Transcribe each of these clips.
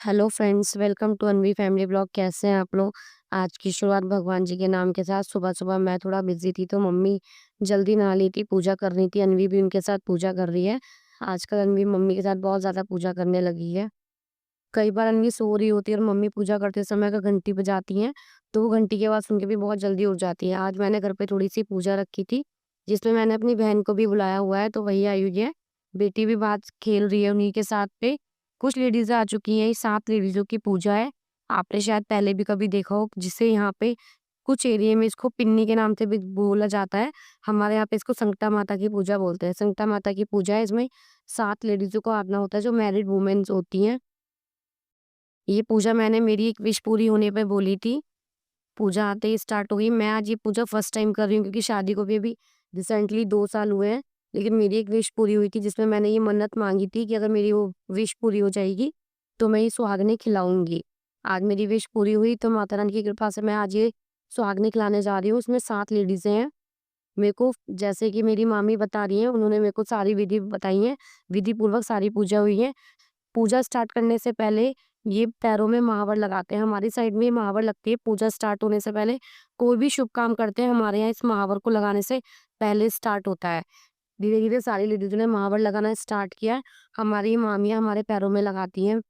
Hello friends, welcome to Anvi family blog. कैसे हैं आप लोग? आज की शुरुआत भगवान जी के नाम के साथ। सुबह-सुबह मैं थोड़ा बिज़ी थी तो मम्मी जल्दी नहा ली थी, पूजा कर रही थी। अनवी भी उनके साथ पूजा कर रही है। आजकल अनवी मम्मी के साथ बहुत ज़्यादा पूजा करने लगी है। कई बार अनवी सो रही होती है और मम्मी पूजा करते समय अगर घंटी बजाती हैं, तो वो घंटी की आवाज़ सुन के भी बहुत जल्दी उठ जाती है। आज मैंने घर पे थोड़ी-सी पूजा रखी थी, जिसमें मैंने अपनी बहन को भी बुलाया हुआ है, तो वही आई हुई है। बेटी भी बाहर खेल रही है उन्हीं के साथ पे। कुछ लेडीज़ आ चुकी हैं, ये 7 लेडीज़ों की पूजा है। आपने शायद पहले भी कभी देखा हो, जिसे यहाँ पे कुछ एरिया में इसको पिन्नी के नाम से भी बोला जाता है। हमारे यहाँ पे इसको संगता माता की पूजा बोलते हैं। संगता माता की पूजा है, इसमें 7 लेडीज़ों को आना होता है जो मैरिड वुमेन्स होती हैं। ये पूजा मैंने मेरी एक विश पूरी होने पे बोली थी। पूजा आते ही स्टार्ट हो गई। मैं आज ये पूजा फर्स्ट टाइम कर रही हूँ क्योंकि शादी को भी अभी रिसेंटली 2 साल हुए हैं। लेकिन मेरी एक विश पूरी हुई थी जिसमें मैंने ये मन्नत माँगी थी कि अगर मेरी वो विश पूरी हो जाएगी, तो मैं ये सुहागनें खिलाऊँगी। आज मेरी विश पूरी हुई तो माता रानी की कृपा से मैं आज ये सुहागनें खिलाने जा रही हूँ। इसमें 7 लेडीज़ें हैं। मेरे को जैसे कि मेरी मामी बता रही हैं, उन्होंने मेरे को सारी विधि बताई है। विधि पूर्वक सारी पूजा हुई है। पूजा स्टार्ट करने से पहले ये पैरों में महावर लगाते हैं। हमारी साइड में ये महावर लगती है पूजा स्टार्ट होने से पहले। कोई भी शुभ काम करते हैं हमारे यहाँ इस महावर को लगाने से पहले स्टार्ट होता है। धीरे-धीरे सारी लेडीज़ों ने महावर लगाना स्टार्ट किया है। हमारी मामियाँ हमारे पैरों में लगाती हैं।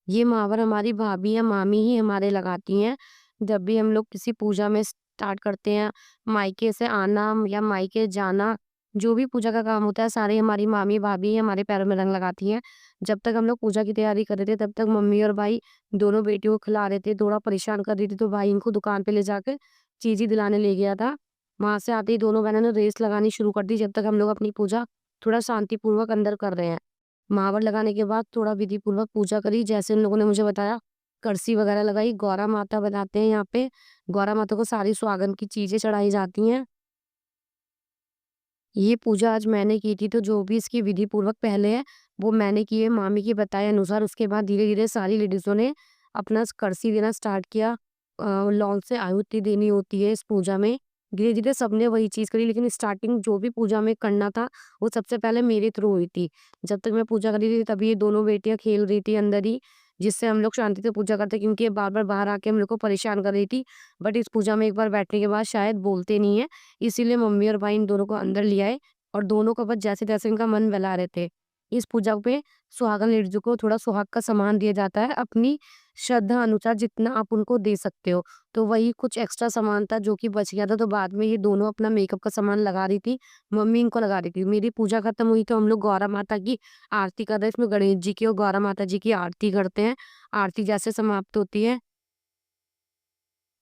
ये महावर हमारी भाभी या मामी ही हमारे लगाती हैं। जब भी हम लोग किसी पूजा में स्टार्ट करते हैं, मायके से आना या मायके जाना, जो भी पूजा का काम होता है सारे हमारी मामी भाभी ही हमारे पैरों में रंग लगाती हैं। जब तक हम लोग पूजा की तैयारी कर रहे थे तब तक मम्मी और भाई दोनों बेटियों को खिला रहे थे, थोड़ा परेशान कर रही थी तो भाई इनको दुकान पे ले जाकर चीज़ें दिलाने ले गया था। वहाँ से आते ही दोनों बहनों ने रेस लगानी शुरू कर दी जब तक हम लोग अपनी पूजा थोड़ा शांतिपूर्वक अंदर कर रहे हैं। महावर लगाने के बाद थोड़ा विधि पूर्वक पूजा करी, जैसे उन लोगों ने मुझे बताया, करसी वगैरह लगाई। गौरा माता बनाते हैं यहाँ पे। गौरा माता को सारी सुहागन की चीज़ें चढ़ाई जाती हैं। ये पूजा आज मैंने की थी, तो जो भी इसकी विधि पूर्वक पहले है, वो मैंने की है मामी के बताए अनुसार। उसके बाद धीरे-धीरे सारी लेडीज़ों ने अपना करसी देना स्टार्ट किया। लौंग से आहुति देनी होती है इस पूजा में। धीरे-धीरे सबने वही चीज़ करी, लेकिन स्टार्टिंग जो भी पूजा में करना था, वो सबसे पहले मेरे थ्रू हुई थी। जब तक मैं पूजा कर रही थी, तभी ये दोनों बेटियाँ खेल रही थी अंदर ही, जिससे हम लोग शांति से पूजा करते, क्योंकि ये बार-बार बाहर आके हम लोग को परेशान कर रही थी। बट इस पूजा में एक बार बैठने के बाद शायद बोलते नहीं है, इसीलिए मम्मी और भाई इन दोनों को अंदर ले आए और दोनों को बस जैसे-तैसे इनका मन बहला रहे थे। इस पूजा पे सुहागन लड़कियों को थोड़ा सुहाग का सामान दिया जाता है, अपनी श्रद्धा अनुसार जितना आप उनको दे सकते हो। तो वही कुछ एक्स्ट्रा सामान था जो कि बच गया था, तो बाद में ये दोनों अपना मेकअप का सामान लगा रही थी, मम्मी इनको लगा रही थी। मेरी पूजा खत्म हुई तो हम लोग गौरा माता की आरती कर रहे हैं। इसमें गणेश जी की और गौरा माता जी की आरती करते हैं। आरती जैसे समाप्त होती है,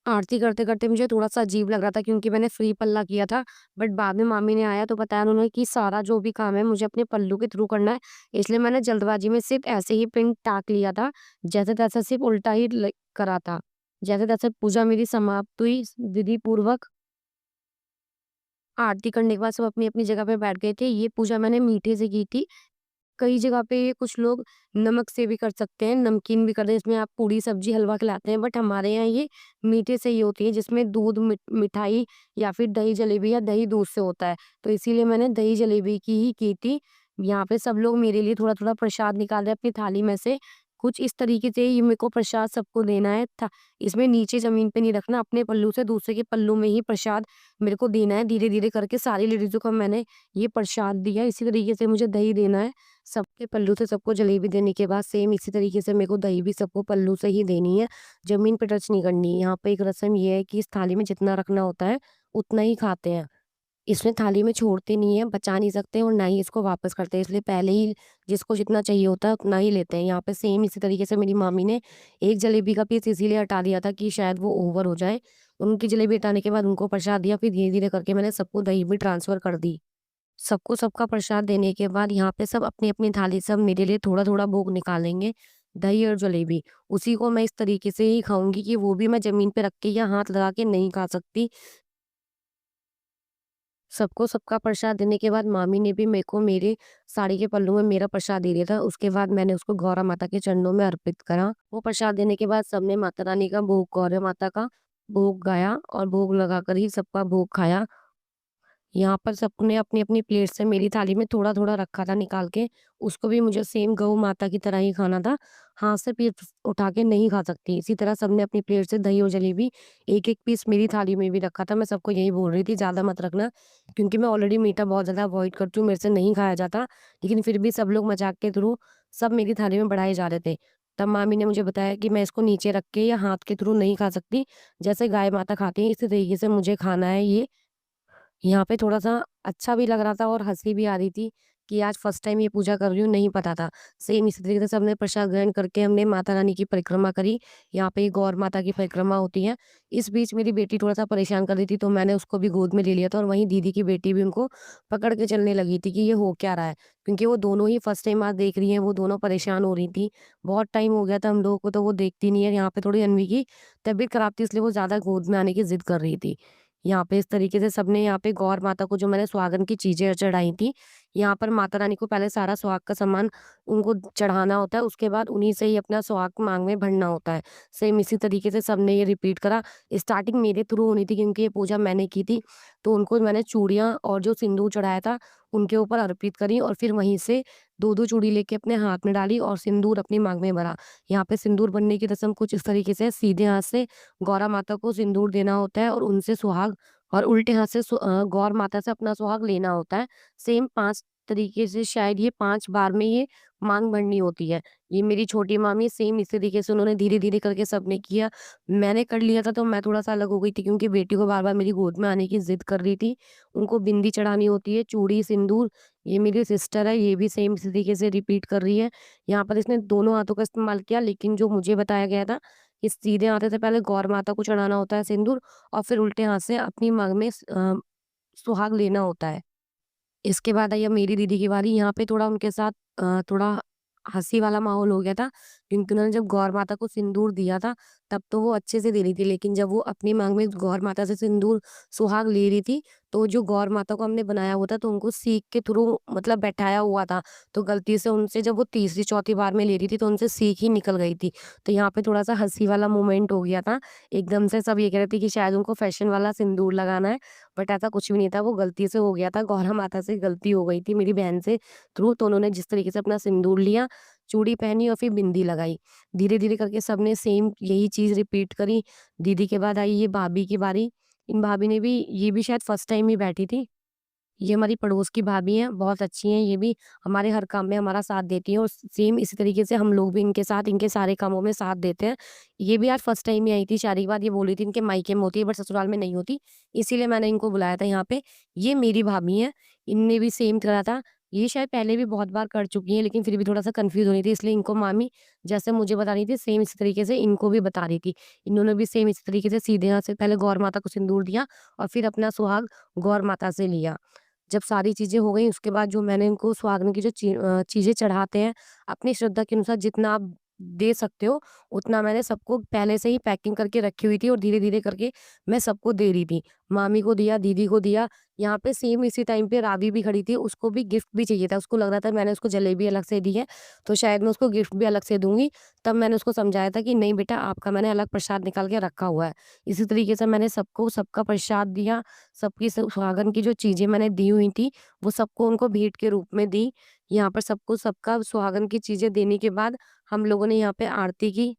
आरती करते-करते मुझे थोड़ा-सा अजीब लग रहा था क्योंकि मैंने फ्री पल्ला किया था। बट बाद में मामी ने आया तो बताया उन्होंने कि सारा जो भी काम है मुझे अपने पल्लू के थ्रू करना है। इसलिए मैंने जल्दबाजी में सिर्फ़ ऐसे ही पिन टाँक लिया था। जैसे-तैसे सिर्फ़ उल्टा ही करा था। जैसे-तैसे पूजा मेरी समाप्त हुई विधि पूर्वक। आरती करने के बाद सब अपनी-अपनी जगह पे बैठ गए थे। ये पूजा मैंने मीठे से की थी। कई जगह पे कुछ लोग नमक से भी कर सकते हैं, नमकीन भी कर दें, इसमें आप पूड़ी, सब्जी, हलवा खिलाते हैं, बट हमारे यहाँ ये मीठे से ही होती है जिसमें दूध, मिठाई या फिर दही जलेबी या दही दूध से होता है। तो इसीलिए मैंने दही जलेबी की ही की थी। यहाँ पे सब लोग मेरे लिए थोड़ा-थोड़ा प्रसाद निकाल रहे हैं अपनी थाली में से। कुछ इस तरीके से ये मेरे को प्रसाद सबको देना है था। इसमें नीचे ज़मीन पे नहीं रखना, अपने पल्लू से दूसरे के पल्लू में ही प्रसाद मेरे को देना है। धीरे-धीरे करके सारी लेडीज़ों को मैंने ये प्रसाद दिया, इसी तरीके से मुझे दही देना है। सबके पल्लू से सबको जलेबी देने के बाद सेम इसी तरीके से मेरे को दही भी सबको पल्लू से ही देनी है, ज़मीन पे टच नहीं करनी है। यहाँ पे एक रस्म ये है कि इस थाली में जितना रखना होता है, उतना ही खाते हैं। इसमें थाली में छोड़ते नहीं हैं, बचा नहीं सकते और ना ही इसको वापस करते हैं, इसलिए पहले ही जिसको जितना चाहिए होता है उतना ही लेते हैं। यहाँ पे सेम इसी तरीके से मेरी मामी ने एक जलेबी का पीस इसीलिए हटा दिया था कि शायद वो ओवर हो जाए। उनकी जलेबी हटाने के बाद उनको प्रसाद दिया, फिर धीरे-धीरे करके मैंने सबको दही भी ट्रांसफ़र कर दी। सबको सबका प्रसाद देने के बाद यहाँ पे सब अपनी-अपनी थाली से अब मेरे लिए थोड़ा-थोड़ा भोग निकालेंगे, दही और जलेबी। उसी को मैं इस तरीके से ही खाऊँगी कि वो भी मैं ज़मीन पे रख के या हाथ लगा के नहीं खा सकती। सबको सबका प्रसाद देने के बाद मामी ने भी मेरे को मेरे साड़ी के पल्लू में मेरा प्रसाद दे दिया था। उसके बाद मैंने उसको गौरा माता के चरणों में अर्पित करा। वो प्रसाद देने के बाद सबने माता रानी का भोग, गौरा माता का भोग गाया और भोग लगाकर ही सबका भोग खाया। यहाँ पर सबने अपनी-अपनी प्लेट से मेरी थाली में थोड़ा-थोड़ा रखा था निकाल के, उसको भी मुझे सेम गऊ माता की तरह ही खाना था। हाथ से पीस उठा के नहीं खा सकती। इसी तरह सबने अपनी प्लेट से दही और जलेबी एक-एक पीस मेरी थाली में भी रखा था। मैं सबको यही बोल रही थी ज़्यादा मत रखना, क्योंकि मैं ऑलरेडी मीठा बहुत ज़्यादा अवॉइड करती हूँ, मेरे से नहीं खाया जाता। लेकिन फिर भी सब लोग मज़ाक के थ्रू सब मेरी थाली में बढ़ाए जा रहे थे। तब मामी ने मुझे बताया कि मैं इसको नीचे रख के या हाथ के थ्रू नहीं खा सकती, जैसे गाय माता खाती हैं इसी तरीके से मुझे खाना है ये। यहाँ पे थोड़ा-सा अच्छा भी लग रहा था और हँसी भी आ रही थी कि आज फर्स्ट टाइम ये पूजा कर रही हूँ, नहीं पता था। सेम इसी तरीके से सबने प्रसाद ग्रहण करके हमने माता रानी की परिक्रमा करी। यहाँ पे गौर माता की परिक्रमा होती है। इस बीच मेरी बेटी थोड़ा-सा परेशान कर रही थी, तो मैंने उसको भी गोद में ले लिया था और वहीं दीदी की बेटी भी उनको पकड़ के चलने लगी थी कि ये हो क्या रहा है? क्योंकि वो दोनों ही फर्स्ट टाइम आज देख रही हैं, वो दोनों परेशान हो रही थी। बहुत टाइम हो गया था हम लोगों को, तो वो देखती नहीं है। यहाँ पे थोड़ी अन्वी की तबीयत खराब थी, इसलिए वो ज़्यादा गोद में आने की ज़िद कर रही थी। यहाँ पे इस तरीके से सबने यहाँ पे गौर माता को जो मैंने सुहागन की चीज़ें चढ़ाई थी, यहाँ पर माता रानी को पहले सारा सुहाग का सामान उनको चढ़ाना होता है, उसके बाद उन्हीं से ही अपना सुहाग माँग में भरना होता है। सेम इसी तरीके से सबने ये रिपीट करा। स्टार्टिंग मेरे थ्रू होनी थी क्योंकि ये पूजा मैंने की थी, तो उनको मैंने चूड़ियाँ और जो सिंदूर चढ़ाया था, उनके ऊपर अर्पित करी और फिर वहीं से 2-2 चूड़ी लेके अपने हाथ में डाली और सिंदूर अपनी माँग में भरा। यहाँ पे सिंदूर भरने की रस्म कुछ इस तरीके से है, सीधे हाथ से गौरा माता को सिंदूर देना होता है और उनसे सुहाग और उल्टे हाथ से गौर माता से अपना सुहाग लेना होता है। सेम 5 तरीके से शायद ये 5 बार में ये माँग भरनी होती है। ये मेरी छोटी मामी सेम इसी तरीके से उन्होंने धीरे-धीरे करके सबने किया। मैंने कर लिया था तो मैं थोड़ा-सा अलग हो गई थी क्योंकि बेटी को बार-बार मेरी गोद में आने की ज़िद कर रही थी। उनको बिंदी चढ़ानी होती है, चूड़ी, सिंदूर। ये मेरी सिस्टर है, ये भी सेम इसी तरीके से रिपीट कर रही है। यहाँ पर इसने दोनों हाथों का इस्तेमाल किया, लेकिन जो मुझे बताया गया था, कि सीधे हाथ से पहले गौर माता को चढ़ाना होता है सिंदूर और फिर उल्टे हाथ से अपनी माँग में सुहाग लेना होता है। इसके बाद आई अब मेरी दीदी की बारी, यहाँ पे थोड़ा उनके साथ थोड़ा हँसी वाला माहौल हो गया था, क्योंकि उन्होंने जब गौर माता को सिंदूर दिया था, तब तो वो अच्छे से दे रही थी, लेकिन जब वो अपनी माँग में गौर माता से सिंदूर सुहाग ले रही थी, तो जो गौर माता को हमने बनाया हुआ था, तो उनको सीख के थ्रू मतलब बैठाया हुआ था, तो गलती से उनसे जब वो तीसरी-चौथी बार में ले रही थी, तो उनसे सीख ही निकल गई थी। तो यहाँ पे थोड़ा-सा हँसी वाला मोमेंट हो गया था। एकदम से सब ये कह रहे थे कि शायद उनको फैशन वाला सिंदूर लगाना है, बट ऐसा कुछ भी नहीं था, वो गलती से हो गया था, गौरा माता से गलती हो गई थी मेरी बहन से थ्रू, तो उन्होंने जिस तरीके से अपना सिंदूर लिया, चूड़ी पहनी और फिर बिंदी लगाई। धीरे-धीरे करके सबने सेम यही चीज़ रिपीट करी। दीदी के बाद आई ये भाभी की बारी। इन भाभी ने भी ये भी शायद फर्स्ट टाइम ही बैठी थी। ये हमारी पड़ोस की भाभी हैं, बहुत अच्छी हैं ये भी, हमारे हर काम में हमारा साथ देती हैं और सेम इसी तरीके से हम लोग भी इनके साथ इनके सारे कामों में साथ देते हैं। ये भी आज फर्स्ट टाइम ही आई थी, शादी के बाद ये बोल रही थी इनके मायके में होती है बट ससुराल में नहीं होती, इसीलिए मैंने इनको बुलाया था यहाँ पे। ये मेरी भाभी हैं, इनने भी सेम करा था। ये शायद पहले भी बहुत बार कर चुकी हैं, लेकिन फिर भी थोड़ा-सा कन्फ्यूज़ हो रही थी, इसलिए इनको मामी जैसे मुझे बता रही थी सेम इसी तरीके से इनको भी बता रही थी। इन्होंने भी सेम इसी तरीके से सीधे हाथ से पहले गौर माता को सिंदूर दिया और फिर अपना सुहाग गौर माता से लिया। जब सारी चीज़ें हो गई उसके बाद जो मैंने उनको सुहागन की जो चीज़ें चढ़ाते हैं, अपनी श्रद्धा के अनुसार जितना आप दे सकते हो, उतना मैंने सबको पहले से ही पैकिंग करके रखी हुई थी और धीरे-धीरे करके मैं सबको दे रही थी। मामी को दिया, दीदी को दिया, यहाँ पे सेम इसी टाइम पे रावी भी खड़ी थी, उसको भी गिफ्ट भी चाहिए था। उसको लग रहा था मैंने उसको जलेबी अलग से दी है, तो शायद मैं उसको गिफ्ट भी अलग से दूँगी। तब मैंने उसको समझाया था कि नहीं बेटा आपका मैंने अलग प्रसाद निकाल के रखा हुआ है। इसी तरीके से मैंने सबको सबका प्रसाद दिया, सबकी सुहागन की जो चीज़ें मैंने दी हुई थी, वो सबको उनको भेंट के रूप में दी। यहाँ पर सबको सबका सुहागन की चीज़ें देने के बाद हम लोगों ने यहाँ पे आरती की।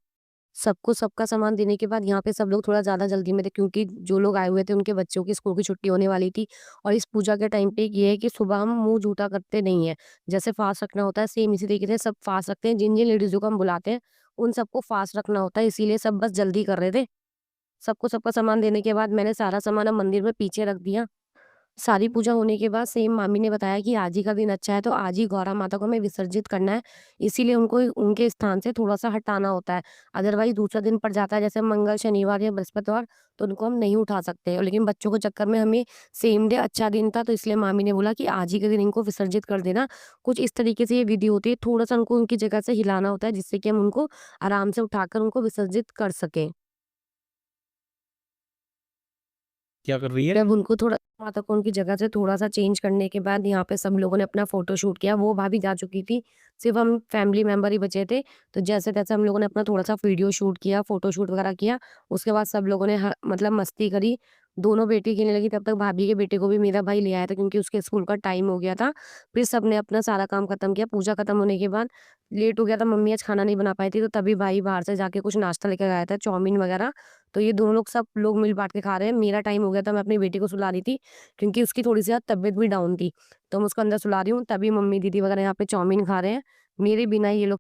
सबको सबका सामान देने के बाद यहाँ पे सब लोग थोड़ा ज़्यादा जल्दी में थे क्योंकि जो लोग आए हुए थे उनके बच्चों की स्कूल की छुट्टी होने वाली थी और इस पूजा के टाइम पे ये है कि सुबह हम मुँह जूठा करते नहीं हैं। जैसे फास्ट रखना होता है सेम इसी तरीके से सब फास्ट रखते हैं। जिन-जिन लेडीज़ों को हम बुलाते हैं, उन सबको फास्ट रखना होता है इसीलिए सब बस जल्दी कर रहे थे। सबको सबका सामान देने के बाद मैंने सारा सामान अब मंदिर में पीछे रख दिया। सारी पूजा होने के बाद सेम मामी ने बताया कि आज ही का दिन अच्छा है तो आज ही गौरा माता को हमें विसर्जित करना है। इसीलिए उनको उनके स्थान से थोड़ा-सा हटाना होता है। अदरवाइज़ दूसरा दिन पड़ जाता है जैसे मंगल, शनिवार या बृहस्पतिवार तो उनको हम नहीं उठा सकते। लेकिन बच्चों के चक्कर में हमें सेम डे अच्छा दिन था तो इसलिए मामी ने बोला कि आज ही के दिन इनको विसर्जित कर देना। कुछ इस तरीके से ये विधि होती है, थोड़ा-सा उनको उनकी जगह से हिलाना होता है जिससे कि हम उनको आराम से उठाकर उनको विसर्जित कर सकें। क्या कर रही है? जब उनको थोड़ा माता को उनकी जगह से थोड़ा-सा चेंज करने के बाद यहाँ पे सब लोगों ने अपना फ़ोटोशूट किया, वो भाभी जा चुकी थी, सिर्फ़ हम फैमिली मेंबर ही बचे थे। तो जैसे-तैसे हम लोगों ने अपना थोड़ा-सा वीडियो शूट किया, फ़ोटोशूट वगैरह किया, उसके बाद सब लोगों ने मतलब मस्ती करी, दोनों बेटी खेलने लगी तब तक भाभी के बेटे को भी मेरा भाई ले आया था क्योंकि उसके स्कूल का टाइम हो गया था। फिर सबने अपना सारा काम खत्म किया, पूजा खत्म होने के बाद लेट हो गया था, मम्मी आज खाना नहीं बना पाई थी, तो तभी भाई बाहर से जाके कुछ नाश्ता लेकर आया था, चाउमीन वगैरह। तो ये दोनों लोग सब लोग मिल-बाँट के खा रहे हैं। मेरा टाइम हो गया था, मैं अपनी बेटी को सुला रही थी क्योंकि उसकी थोड़ी-सी ज़्यादा तबीयत भी डाउन थी। तो मैं उसको अंदर सुला रही हूँ, तभी मम्मी, दीदी वगैरह यहाँ पे चाउमीन खा रहे हैं। मेरे बिना ये लोग